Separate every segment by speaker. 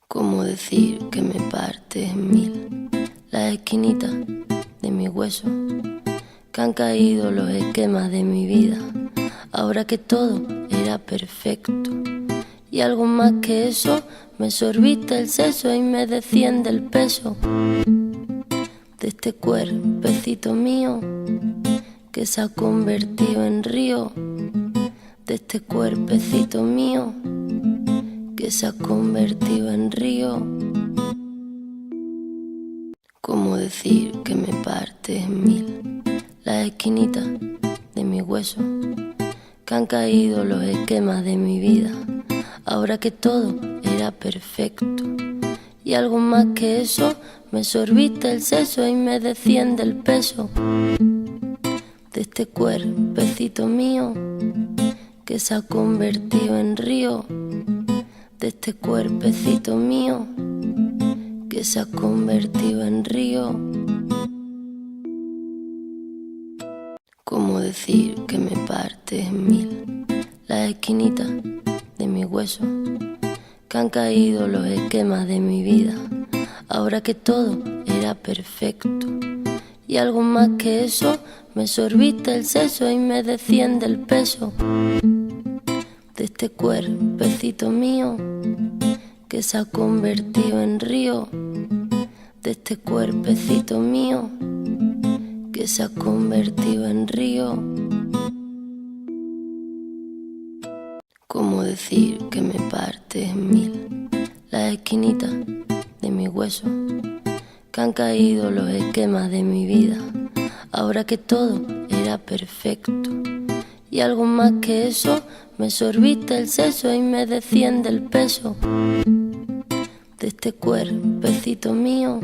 Speaker 1: ¿Cómo decir que me parte en mil las esquinitas de mi hueso? Que han caído los esquemas de mi vida, ahora que todo era perfecto. Y algo más que eso, me sorbiste el seso y me desciende el peso de este cuerpecito mío que se ha convertido en río, de este cuerpecito mío que se ha convertido en río. ¿Cómo decir que me parte en mil las esquinitas de mi hueso? Que han caído los esquemas de mi vida, ahora que todo era perfecto. Y algo más que eso, me sorbiste el seso y me desciende el peso de este cuerpecito mío que se ha convertido en río, de este cuerpecito mío que se ha convertido en río. ¿Cómo decir que me parte en mil las esquinitas de mi hueso? Que han caído los esquemas de mi vida, ahora que todo era perfecto. Y algo más que eso, me sorbiste el seso y me desciende el peso de este cuerpecito mío que se ha convertido en río, de este cuerpecito mío que se ha convertido en río. ¿Cómo decir que me parte en mil las esquinitas de mi hueso? Que han caído los esquemas de mi vida, ahora que todo era perfecto. Y algo más que eso, me sorbiste el seso y me desciende el peso de este cuerpecito mío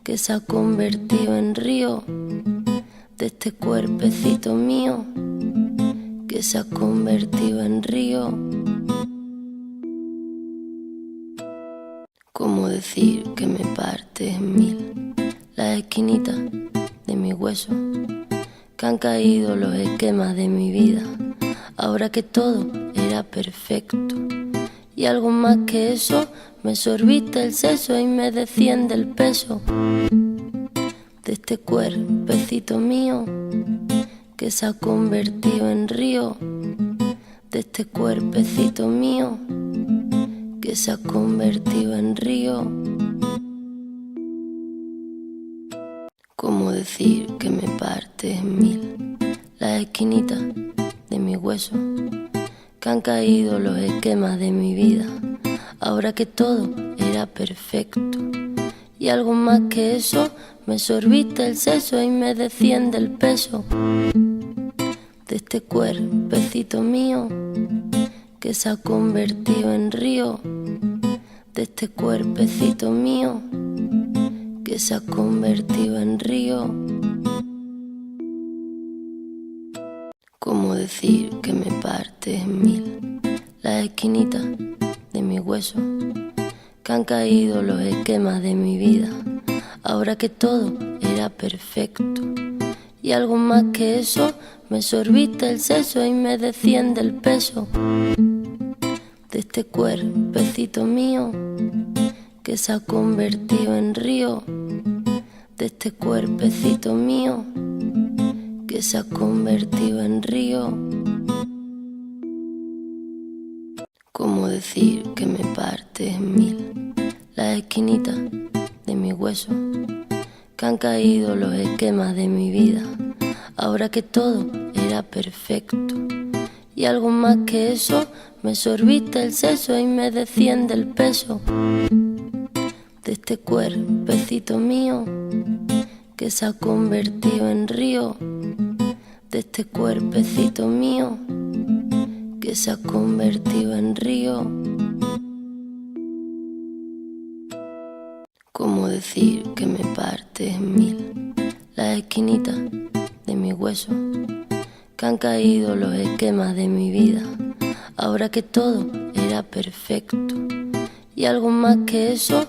Speaker 1: que se ha convertido en río, de este cuerpecito mío que se ha convertido en río. ¿Cómo decir que me parte en mil las esquinitas de mi hueso? Que han caído los esquemas de mi vida, ahora que todo era perfecto. Y algo más que eso, me sorbiste el seso y me desciende el peso de este cuerpecito mío que se ha convertido en río, de este cuerpecito mío que se ha convertido en río. ¿Cómo decir que me parte en mil las esquinitas de mi hueso? Que han caído los esquemas de mi vida, ahora que todo era perfecto. Y algo más que eso, me sorbiste el seso y me desciende el peso de este cuerpecito mío que se ha convertido en río, de este cuerpecito mío que se ha convertido en río. ¿Cómo decir que me parte en mil las esquinitas de mi hueso? Que han caído los esquemas de mi vida, ahora que todo era perfecto. Y algo más que eso, me sorbiste el seso y me desciende el peso de este cuerpecito mío que se ha convertido en río, de este cuerpecito mío que se ha convertido en río. ¿Cómo decir que me parte en mil las esquinitas de mi hueso? Que han caído los esquemas de mi vida, ahora que todo era perfecto. Y algo más que eso, me sorbiste el seso y me desciende el peso de este cuerpecito mío que se ha convertido en río, de este cuerpecito mío que se ha convertido en río. ¿Cómo decir que me parte en mil las esquinitas de mi hueso? Que han caído los esquemas de mi vida, ahora que todo era perfecto. Y algo más que eso,